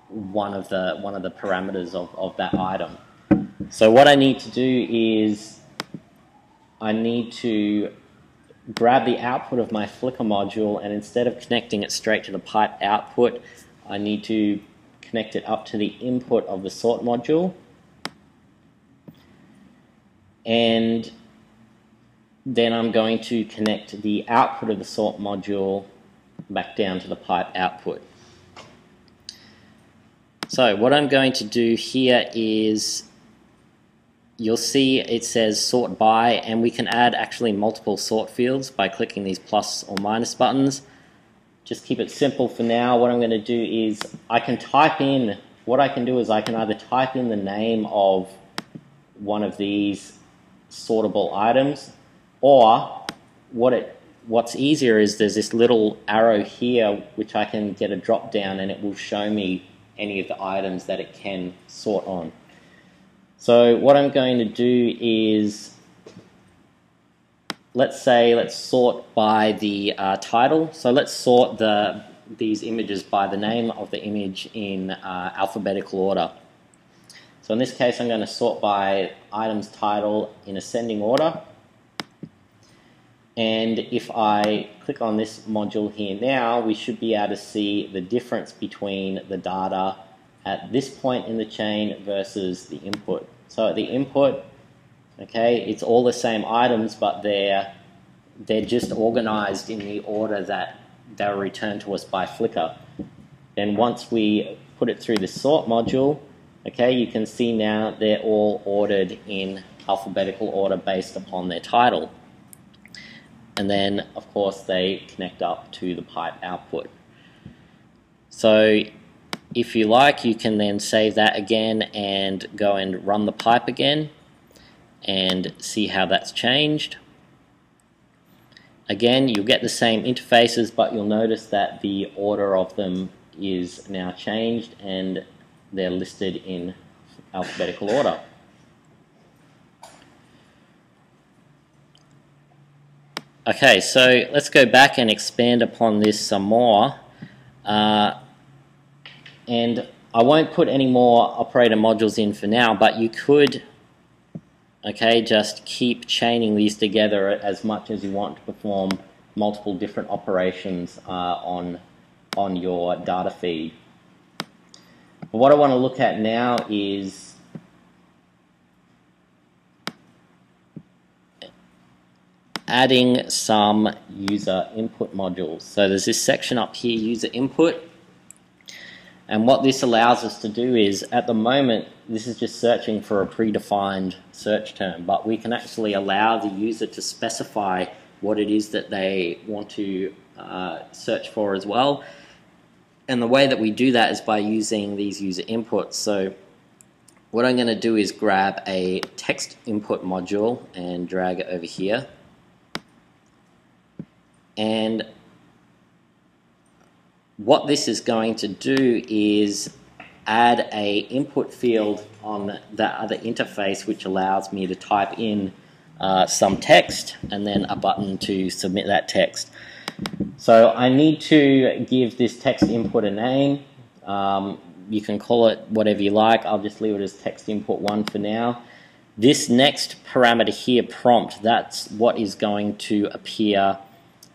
one of the parameters of that item. So what I need to do is I need to grab the output of my Flickr module, and instead of connecting it straight to the pipe output, I need to connect it up to the input of the sort module, and then I'm going to connect the output of the sort module back down to the pipe output. So what I'm going to do here is, you'll see it says sort by, and we can add actually multiple sort fields by clicking these plus or minus buttons. Just keep it simple for now. What I'm going to do is I can type in, what I can do is I can either type in the name of one of these sortable items, or what's easier is there's this little arrow here which I can get a drop down and it will show me any of the items that it can sort on. So what I'm going to do is, let's sort by the title. So let's sort these images by the name of the image in alphabetical order. So in this case I'm going to sort by item's title in ascending order. And if I click on this module here now, we should be able to see the difference between the data at this point in the chain versus the input. So at the input, okay, it's all the same items, but they're just organized in the order that they were returned to us by Flickr. Then once we put it through the sort module, okay, you can see now they're all ordered in alphabetical order based upon their title. And then, of course, they connect up to the pipe output. So if you like, you can then save that again and go and run the pipe again and see how that's changed. Again, you'll get the same interfaces, but you'll notice that the order of them is now changed and they're listed in alphabetical order. Okay, so let's go back and expand upon this some more. And I won't put any more operator modules in for now, but you could, okay, just keep chaining these together as much as you want to perform multiple different operations on your data feed. But what I want to look at now is adding some user input modules. So there's this section up here, user input, and what this allows us to do is, at the moment, this is just searching for a predefined search term, but we can actually allow the user to specify what it is that they want to search for as well. And the way that we do that is by using these user inputs. So what I'm going to do is grab a text input module and drag it over here. And what this is going to do is add a input field on the other interface, which allows me to type in some text and then a button to submit that text. So I need to give this text input a name. You can call it whatever you like. I'll just leave it as text input 1 for now. This next parameter here, prompt, that's what is going to appear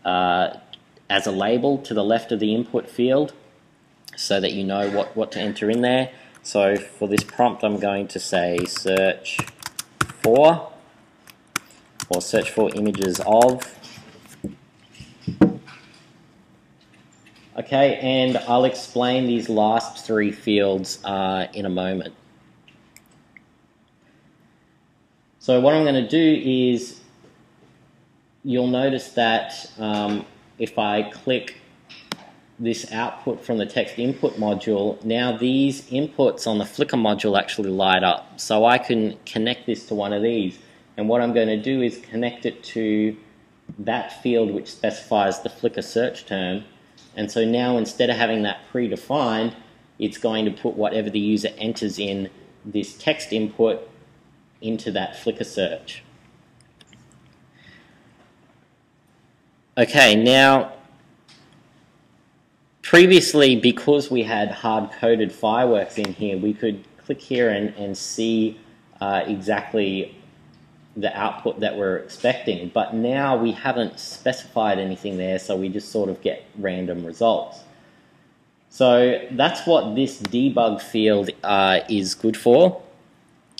as a label to the left of the input field, so that you know what to enter in there. So for this prompt, I'm going to say search for, or search for images of. Okay, and I'll explain these last 3 fields in a moment. So what I'm going to do is, you'll notice that if I click this output from the text input module, now these inputs on the Flickr module actually light up. So I can connect this to one of these, and what I'm going to do is connect it to that field which specifies the Flickr search term. And so now, instead of having that predefined, it's going to put whatever the user enters in this text input into that Flickr search. Okay, now previously, because we had hard-coded fireworks in here, we could click here and see exactly the output that we're expecting. But now we haven't specified anything there, so we just sort of get random results. So that's what this debug field is good for.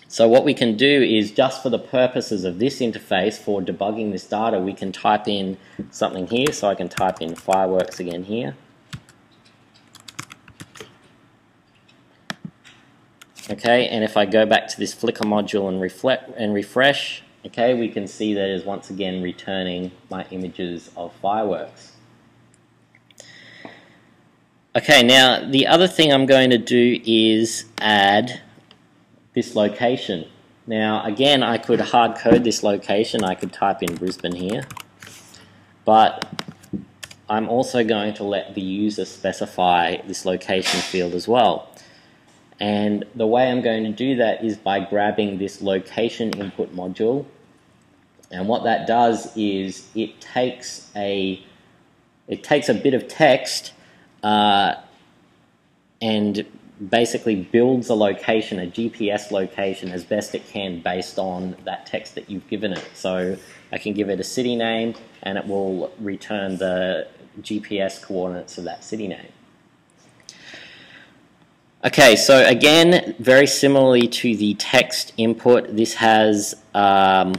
So what we can do is, just for the purposes of this interface, for debugging this data, we can type in something here. So I can type in fireworks again here. Okay, and if I go back to this Flickr module and refresh, okay, we can see that it is once again returning my images of fireworks. Okay, now the other thing I'm going to do is add this location. Now again, I could hard code this location. I could type in Brisbane here, but I'm also going to let the user specify this location field as well. And the way I'm going to do that is by grabbing this location input module. And what that does is it takes a bit of text and basically builds a location, a GPS location, as best it can based on that text that you've given it. So I can give it a city name and it will return the GPS coordinates of that city name. Okay, so again, very similarly to the text input, this has a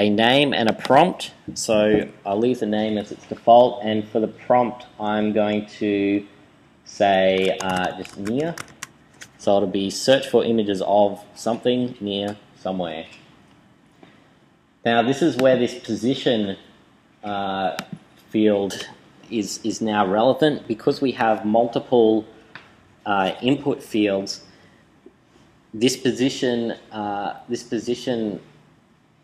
name and a prompt. So I'll leave the name as its default, and for the prompt, I'm going to say just near. So it'll be search for images of something near somewhere. Now this is where this position field is now relevant, because we have multiple input fields. This position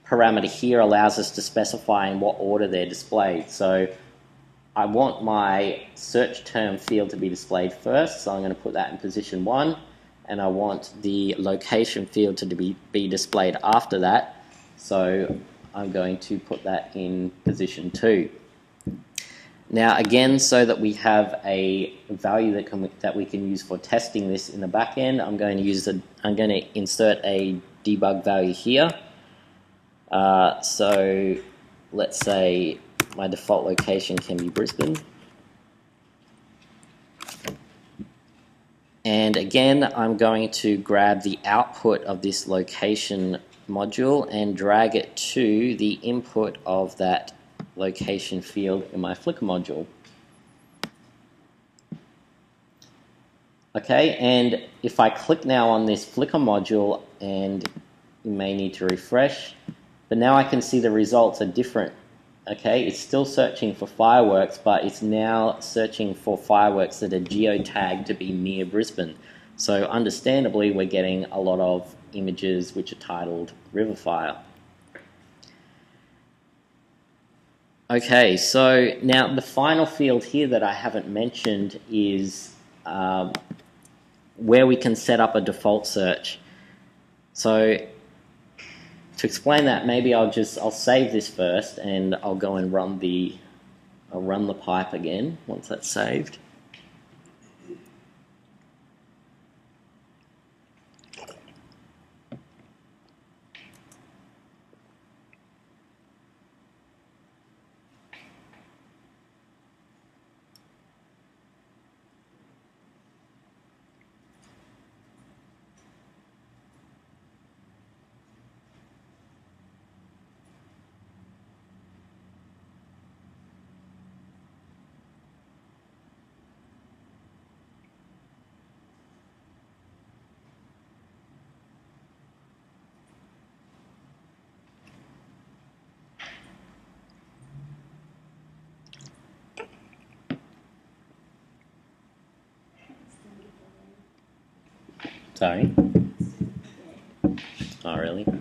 parameter here allows us to specify in what order they're displayed. So I want my search term field to be displayed first, so I'm going to put that in position 1, and I want the location field to be displayed after that, so I'm going to put that in position 2. Now again, so that we have a value that we can use for testing this in the back end, I'm going to insert a debug value here. So let's say my default location can be Brisbane. And again, I'm going to grab the output of this location module and drag it to the input of that location field in my Flickr module. Okay, and if I click now on this Flickr module, and you may need to refresh, but now I can see the results are different. Okay, it's still searching for fireworks, but it's now searching for fireworks that are geotagged to be near Brisbane. So understandably, we're getting a lot of images which are titled River Fire. Okay, so now the final field here that I haven't mentioned is where we can set up a default search. So to explain that, maybe I'll save this first, and I'll go and run the pipe again once that's saved. Sorry? Oh, really? Do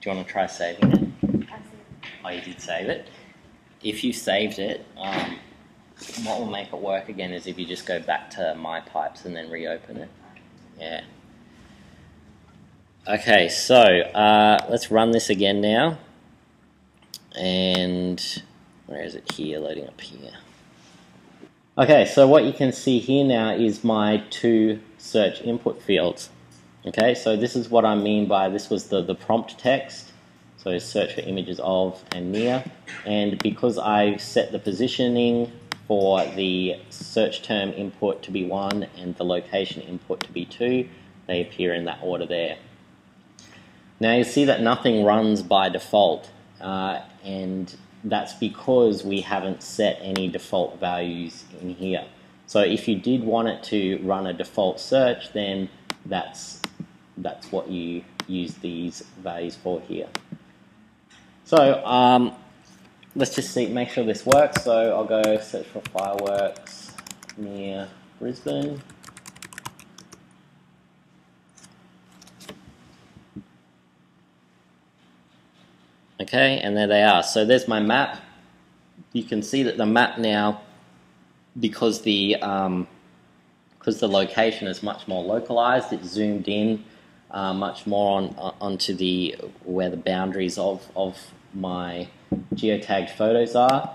you want to try saving it? Oh, you did save it? If you saved it, what will make it work again is if you just go back to My Pipes and then reopen it. Yeah. Okay, so let's run this again now. And where is it here? Loading up here. Okay, so what you can see here now is my two search input fields. Okay, so this is what I mean by this was the prompt text. So search for images of and near. And because I've set the positioning for the search term input to be 1 and the location input to be 2, they appear in that order there. Now you see that nothing runs by default, and that's because we haven't set any default values in here. So if you did want it to run a default search, then that's what you use these values for here. So let's just make sure this works. So I'll go search for fireworks near Brisbane. Okay, and there they are. So there's my map. You can see that the map now, because the location is much more localized, it's zoomed in much more onto where the boundaries of my geotagged photos are.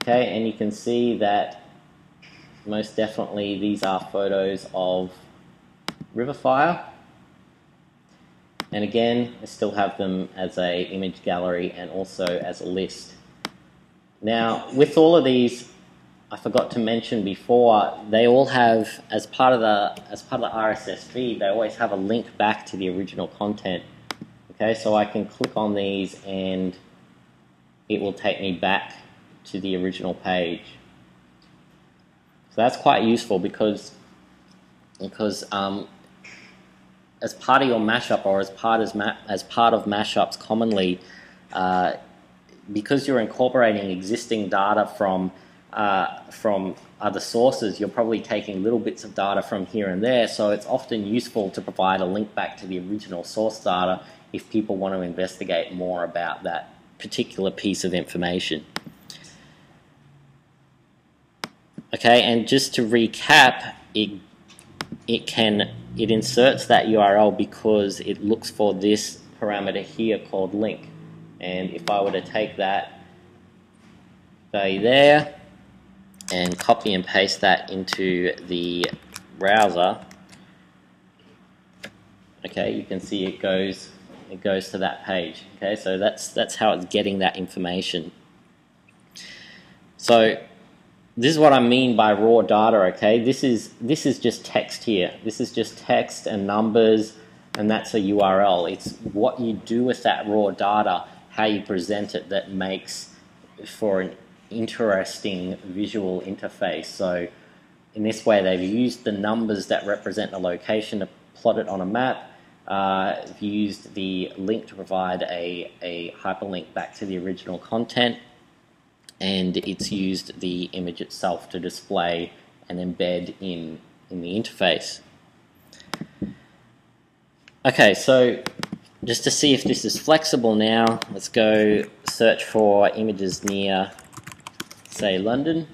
Okay, and you can see that most definitely these are photos of river fire. And again, I still have them as a image gallery and also as a list. Now, with all of these, I forgot to mention before, they all have, as part of the RSS feed, they always have a link back to the original content. Okay, so I can click on these and it will take me back to the original page. So that's quite useful because as part of your mashup, or as part of mashups commonly, because you're incorporating existing data from other sources, you're probably taking little bits of data from here and there, so it's often useful to provide a link back to the original source data if people want to investigate more about that particular piece of information. Okay, and just to recap, it inserts that URL because it looks for this parameter here called link. And if I were to take that value there and copy and paste that into the browser, okay, you can see it goes to that page. Okay, so that's how it's getting that information. So this is what I mean by raw data, okay? This is just text here. This is just text and numbers, and that's a URL. It's what you do with that raw data, how you present it, that makes for an interesting visual interface. So in this way, they've used the numbers that represent the location to plot it on a map. They've used the link to provide a hyperlink back to the original content. And it's used the image itself to display and embed in the interface. Okay, so just to see if this is flexible now, let's go search for images near, say, London.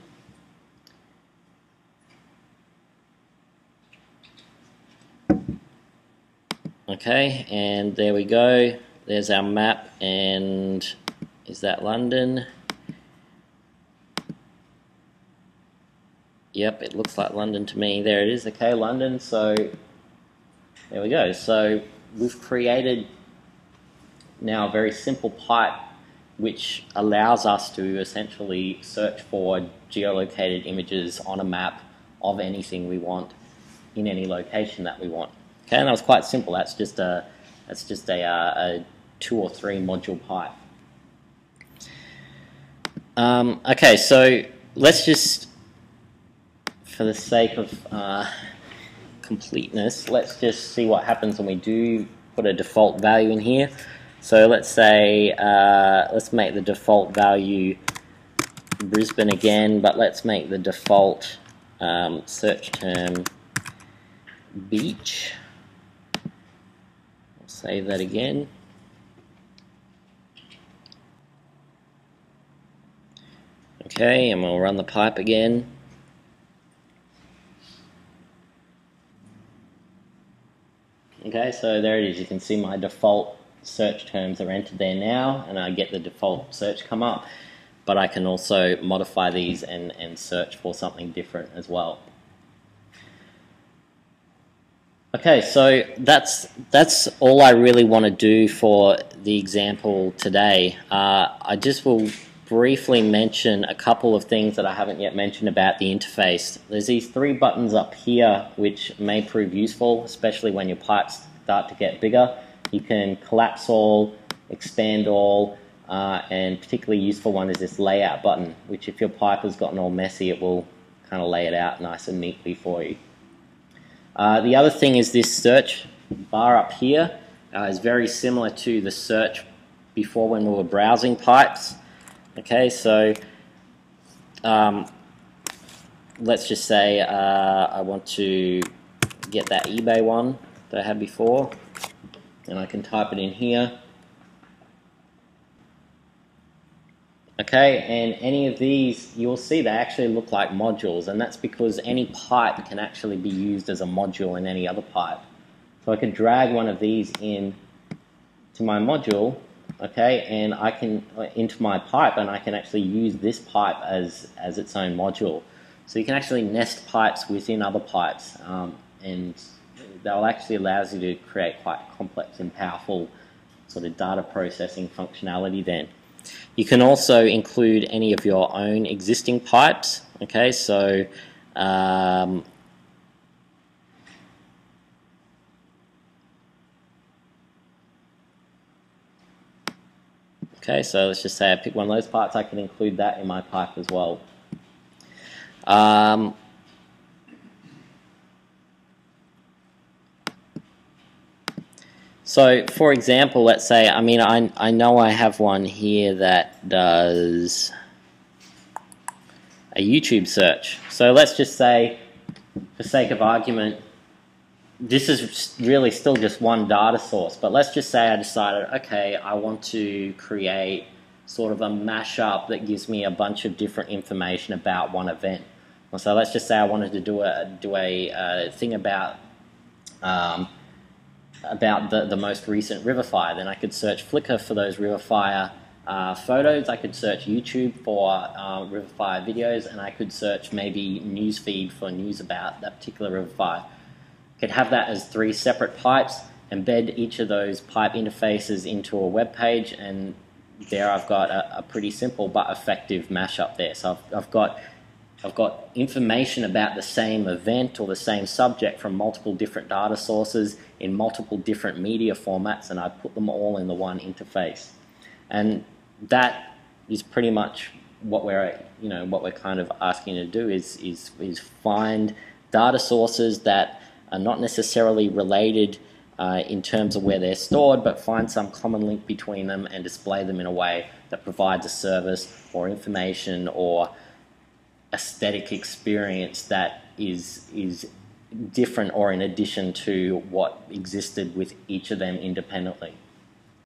Okay, and there we go. There's our map, and is that London? Yep, it looks like London to me. There it is. Okay, London. So there we go. So we've created now a very simple pipe which allows us to essentially search for geolocated images on a map of anything we want in any location that we want. Okay, and that was quite simple. That's just a 2 or 3 module pipe. Okay, so let's just, for the sake of completeness, let's just see what happens when we do put a default value in here. So let's say, let's make the default value Brisbane again, but let's make the default search term beach. I'll save that again. Okay, and we'll run the pipe again. Okay, so there it is. You can see my default search terms are entered there now, and I get the default search come up, but I can also modify these and search for something different as well. Okay, so that's all I really want to do for the example today. I just will briefly mention a couple of things that I haven't yet mentioned about the interface. There's these 3 buttons up here which may prove useful, especially when your pipes start to get bigger. You can collapse all, expand all, and particularly useful one is this layout button, which if your pipe has gotten all messy, it will kind of lay it out nice and neatly for you. The other thing is this search bar up here is very similar to the search before when we were browsing pipes. Okay, so let's just say I want to get that eBay one that I had before, and I can type it in here. Okay, and any of these, you'll see they actually look like modules, and that's because any pipe can actually be used as a module in any other pipe. So I can drag one of these in to my module, okay, and I can into my pipe, and I can actually use this pipe as its own module. So you can actually nest pipes within other pipes, and that will actually allow you to create quite complex and powerful sort of data processing functionality then. You can also include any of your own existing pipes, okay, so okay, so let's just say I pick one of those pipes, I can include that in my pipe as well. So, for example, let's say, I mean, I know I have one here that does a YouTube search. So let's just say, for sake of argument, this is really still just one data source, but let's just say I decided, okay, I want to create sort of a mashup that gives me a bunch of different information about one event. So let's just say I wanted to do a thing about the most recent river fire. Then I could search Flickr for those river fire photos. I could search YouTube for river fire videos, and I could search maybe newsfeed for news about that particular river fire. I could have that as 3 separate pipes, embed each of those pipe interfaces into a web page, and there I've got a pretty simple but effective mashup there. So I've got I've got information about the same event or the same subject from multiple different data sources in multiple different media formats, and I put them all in the one interface. And that is pretty much what we're kind of asking you to do is find data sources that are not necessarily related in terms of where they're stored, but find some common link between them and display them in a way that provides a service or information or aesthetic experience that is different or in addition to what existed with each of them independently.